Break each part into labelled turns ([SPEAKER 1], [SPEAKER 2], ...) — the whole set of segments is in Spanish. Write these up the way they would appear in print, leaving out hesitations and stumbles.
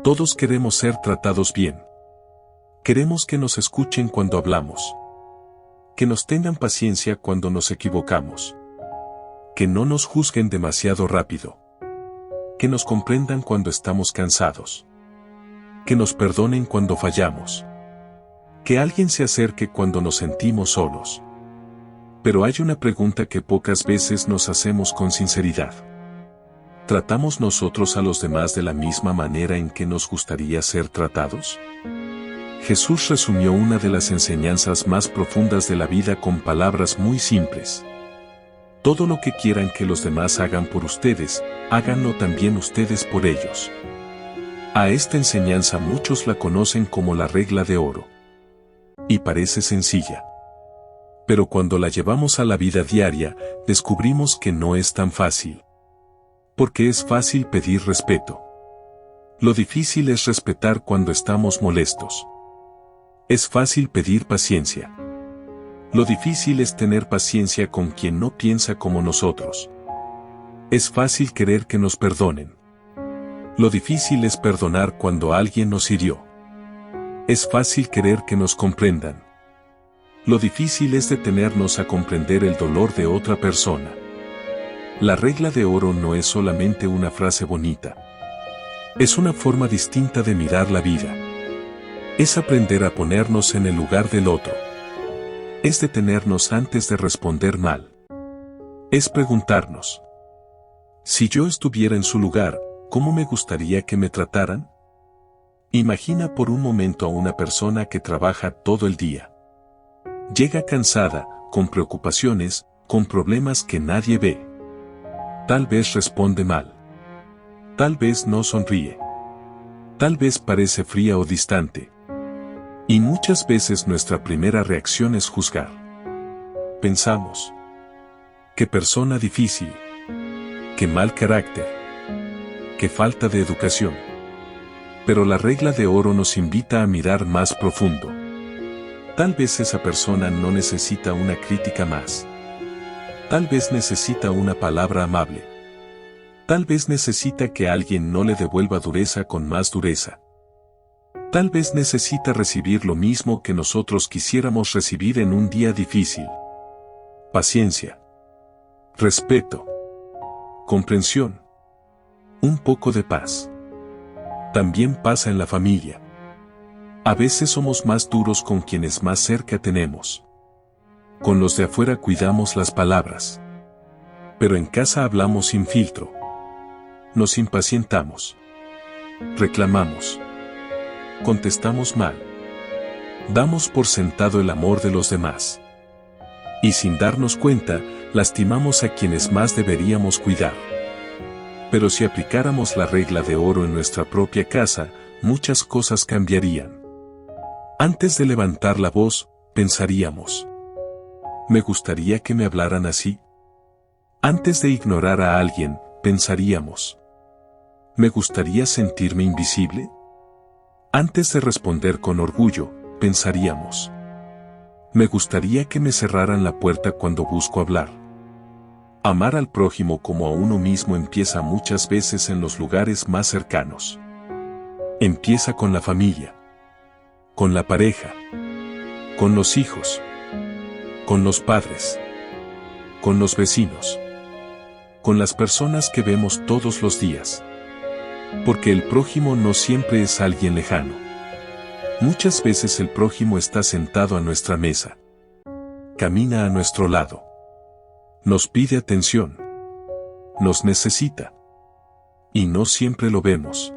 [SPEAKER 1] Todos queremos ser tratados bien. Queremos que nos escuchen cuando hablamos. Que nos tengan paciencia cuando nos equivocamos. Que no nos juzguen demasiado rápido. Que nos comprendan cuando estamos cansados. Que nos perdonen cuando fallamos. Que alguien se acerque cuando nos sentimos solos. Pero hay una pregunta que pocas veces nos hacemos con sinceridad. ¿Tratamos nosotros a los demás de la misma manera en que nos gustaría ser tratados? Jesús resumió una de las enseñanzas más profundas de la vida con palabras muy simples. Todo lo que quieran que los demás hagan por ustedes, háganlo también ustedes por ellos. A esta enseñanza muchos la conocen como la regla de oro. Y parece sencilla. Pero cuando la llevamos a la vida diaria, descubrimos que no es tan fácil. Porque es fácil pedir respeto. Lo difícil es respetar cuando estamos molestos. Es fácil pedir paciencia. Lo difícil es tener paciencia con quien no piensa como nosotros. Es fácil querer que nos perdonen. Lo difícil es perdonar cuando alguien nos hirió. Es fácil querer que nos comprendan. Lo difícil es detenernos a comprender el dolor de otra persona. La regla de oro no es solamente una frase bonita. Es una forma distinta de mirar la vida. Es aprender a ponernos en el lugar del otro. Es detenernos antes de responder mal. Es preguntarnos: si yo estuviera en su lugar, ¿cómo me gustaría que me trataran? Imagina por un momento a una persona que trabaja todo el día. Llega cansada, con preocupaciones, con problemas que nadie ve. Tal vez responde mal. Tal vez no sonríe. Tal vez parece fría o distante. Y muchas veces nuestra primera reacción es juzgar. Pensamos: qué persona difícil. Qué mal carácter. Qué falta de educación. Pero la regla de oro nos invita a mirar más profundo. Tal vez esa persona no necesita una crítica más. Tal vez necesita una palabra amable. Tal vez necesita que alguien no le devuelva dureza con más dureza. Tal vez necesita recibir lo mismo que nosotros quisiéramos recibir en un día difícil. Paciencia. Respeto. Comprensión. Un poco de paz. También pasa en la familia. A veces somos más duros con quienes más cerca tenemos. Con los de afuera cuidamos las palabras. Pero en casa hablamos sin filtro. Nos impacientamos. Reclamamos. Contestamos mal. Damos por sentado el amor de los demás. Y sin darnos cuenta, lastimamos a quienes más deberíamos cuidar. Pero si aplicáramos la regla de oro en nuestra propia casa, muchas cosas cambiarían. Antes de levantar la voz, pensaríamos: ¿me gustaría que me hablaran así? Antes de ignorar a alguien, pensaríamos: ¿me gustaría sentirme invisible? Antes de responder con orgullo, pensaríamos: ¿me gustaría que me cerraran la puerta cuando busco hablar? Amar al prójimo como a uno mismo empieza muchas veces en los lugares más cercanos. Empieza con la familia. Con la pareja. Con los hijos. Con los padres. Con los vecinos. Con las personas que vemos todos los días. Porque el prójimo no siempre es alguien lejano. Muchas veces el prójimo está sentado a nuestra mesa. Camina a nuestro lado. Nos pide atención. Nos necesita. Y no siempre lo vemos.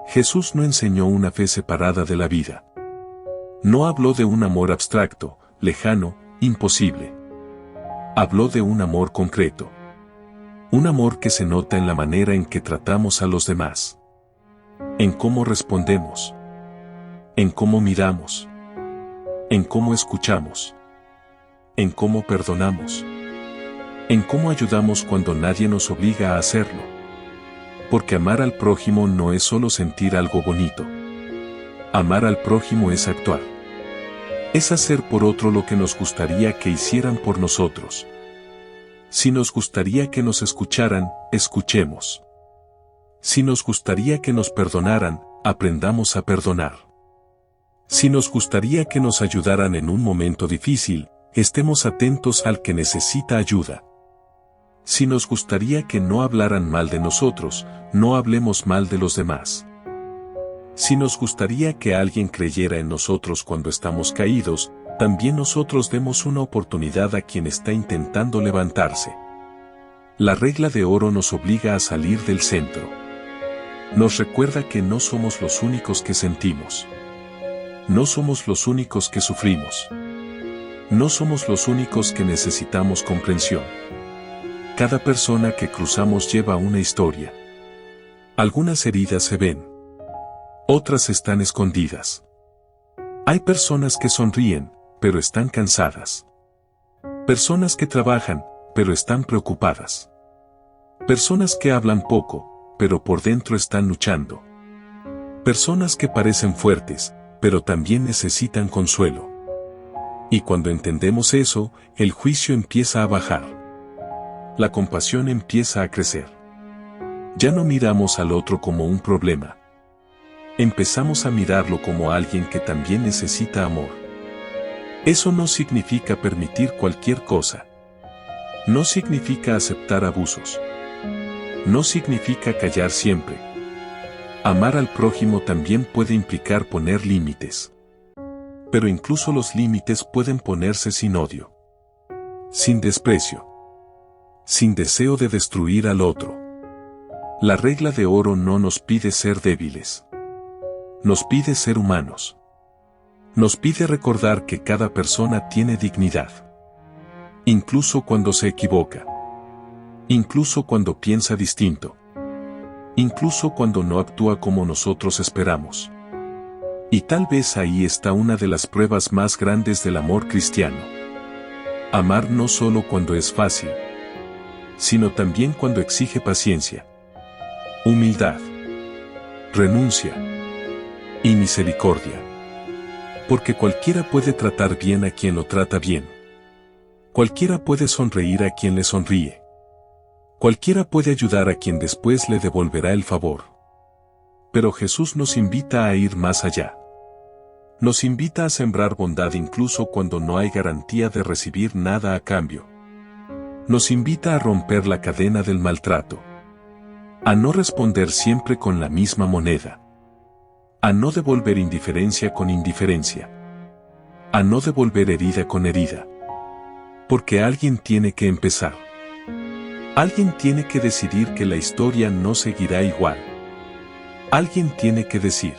[SPEAKER 1] Jesús no enseñó una fe separada de la vida. No habló de un amor abstracto, lejano, imposible. Habló de un amor concreto. Un amor que se nota en la manera en que tratamos a los demás. En cómo respondemos. En cómo miramos. En cómo escuchamos. En cómo perdonamos. En cómo ayudamos cuando nadie nos obliga a hacerlo. Porque amar al prójimo no es solo sentir algo bonito. Amar al prójimo es actuar. Es hacer por otro lo que nos gustaría que hicieran por nosotros. Si nos gustaría que nos escucharan, escuchemos. Si nos gustaría que nos perdonaran, Aprendamos a perdonar. Si nos gustaría que nos ayudaran en un momento difícil, estemos atentos al que necesita ayuda. Si nos gustaría que no hablaran mal de nosotros, no hablemos mal de los demás. Si nos gustaría que alguien creyera en nosotros cuando estamos caídos, también nosotros demos una oportunidad a quien está intentando levantarse. La regla de oro nos obliga a salir del centro. Nos recuerda que no somos los únicos que sentimos. No somos los únicos que sufrimos. No somos los únicos que necesitamos comprensión. Cada persona que cruzamos lleva una historia. Algunas heridas se ven. Otras están escondidas. Hay personas que sonríen, pero están cansadas. Personas que trabajan, pero están preocupadas. Personas que hablan poco, pero por dentro están luchando. Personas que parecen fuertes, pero también necesitan consuelo. Y cuando entendemos eso, el juicio empieza a bajar. La compasión empieza a crecer. Ya no miramos al otro como un problema. Empezamos a mirarlo como alguien que también necesita amor. Eso no significa permitir cualquier cosa. No significa aceptar abusos. No significa callar siempre. Amar al prójimo también puede implicar poner límites. Pero incluso los límites pueden ponerse sin odio. Sin desprecio. Sin deseo de destruir al otro. La regla de oro no nos pide ser débiles. Nos pide ser humanos. Nos pide recordar que cada persona tiene dignidad. Incluso cuando se equivoca. Incluso cuando piensa distinto. Incluso cuando no actúa como nosotros esperamos. Y tal vez ahí está una de las pruebas más grandes del amor cristiano. Amar no solo cuando es fácil, sino también cuando exige paciencia, humildad, renuncia y misericordia. Porque cualquiera puede tratar bien a quien lo trata bien. Cualquiera puede sonreír a quien le sonríe. Cualquiera puede ayudar a quien después le devolverá el favor. Pero Jesús nos invita a ir más allá. Nos invita a sembrar bondad incluso cuando no hay garantía de recibir nada a cambio. Nos invita a romper la cadena del maltrato. A no responder siempre con la misma moneda. A no devolver indiferencia con indiferencia. A no devolver herida con herida. Porque alguien tiene que empezar. Alguien tiene que decidir que la historia no seguirá igual. Alguien tiene que decir: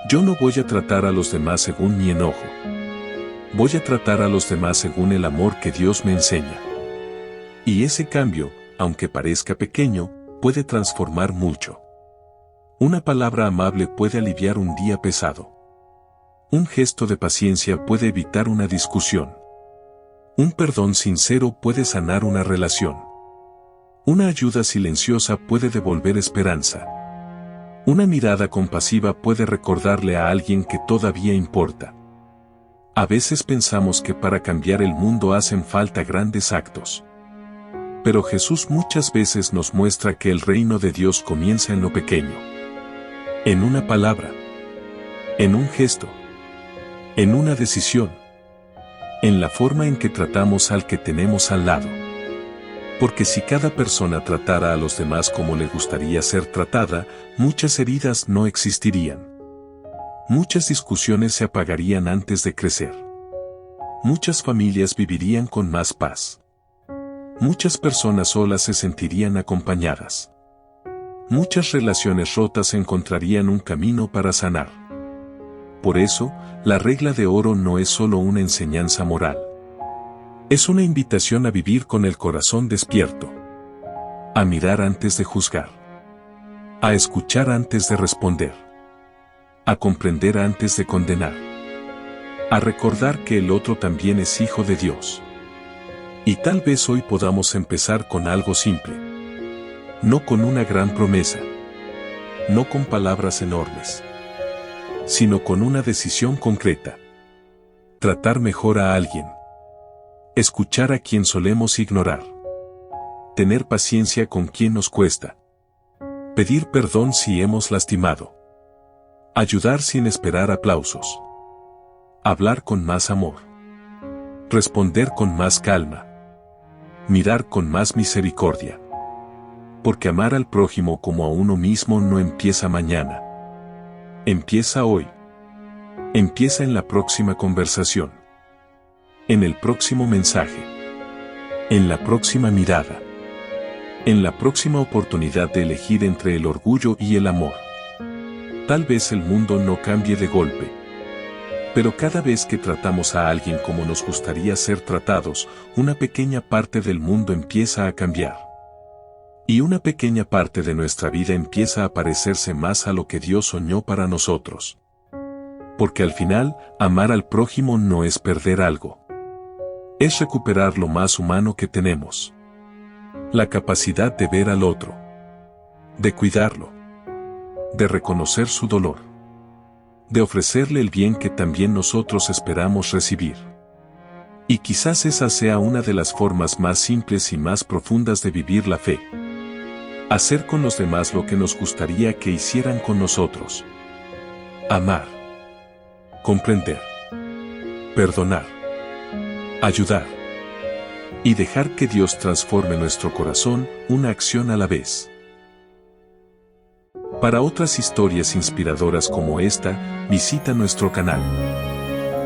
[SPEAKER 1] yo no voy a tratar a los demás según mi enojo. Voy a tratar a los demás según el amor que Dios me enseña. Y ese cambio, aunque parezca pequeño, puede transformar mucho. Una palabra amable puede aliviar un día pesado. Un gesto de paciencia puede evitar una discusión. Un perdón sincero puede sanar una relación. Una ayuda silenciosa puede devolver esperanza. Una mirada compasiva puede recordarle a alguien que todavía importa. A veces pensamos que para cambiar el mundo hacen falta grandes actos. Pero Jesús muchas veces nos muestra que el reino de Dios comienza en lo pequeño. En una palabra. En un gesto. En una decisión. En la forma en que tratamos al que tenemos al lado. Porque si cada persona tratara a los demás como le gustaría ser tratada, muchas heridas no existirían. Muchas discusiones se apagarían antes de crecer. Muchas familias vivirían con más paz. Muchas personas solas se sentirían acompañadas. Muchas relaciones rotas encontrarían un camino para sanar. Por eso, la regla de oro no es solo una enseñanza moral. Es una invitación a vivir con el corazón despierto. A mirar antes de juzgar. A escuchar antes de responder. A comprender antes de condenar. A recordar que el otro también es hijo de Dios. Y tal vez hoy podamos empezar con algo simple. No con una gran promesa. No con palabras enormes. Sino con una decisión concreta. Tratar mejor a alguien. Escuchar a quien solemos ignorar. Tener paciencia con quien nos cuesta. Pedir perdón si hemos lastimado. Ayudar sin esperar aplausos. Hablar con más amor. Responder con más calma. Mirar con más misericordia. Porque amar al prójimo como a uno mismo no empieza mañana. Empieza hoy. Empieza en la próxima conversación. En el próximo mensaje. En la próxima mirada. En la próxima oportunidad de elegir entre el orgullo y el amor. Tal vez el mundo no cambie de golpe. Pero cada vez que tratamos a alguien como nos gustaría ser tratados, una pequeña parte del mundo empieza a cambiar. Y una pequeña parte de nuestra vida empieza a parecerse más a lo que Dios soñó para nosotros. Porque al final, amar al prójimo no es perder algo. Es recuperar lo más humano que tenemos. La capacidad de ver al otro. De cuidarlo. De reconocer su dolor. De ofrecerle el bien que también nosotros esperamos recibir. Y quizás esa sea una de las formas más simples y más profundas de vivir la fe. Hacer con los demás lo que nos gustaría que hicieran con nosotros. Amar. Comprender. Perdonar. Ayudar. Y dejar que Dios transforme nuestro corazón, una acción a la vez. Para otras historias inspiradoras como esta, visita nuestro canal.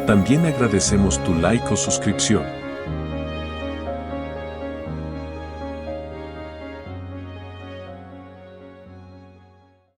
[SPEAKER 1] También agradecemos tu like o suscripción.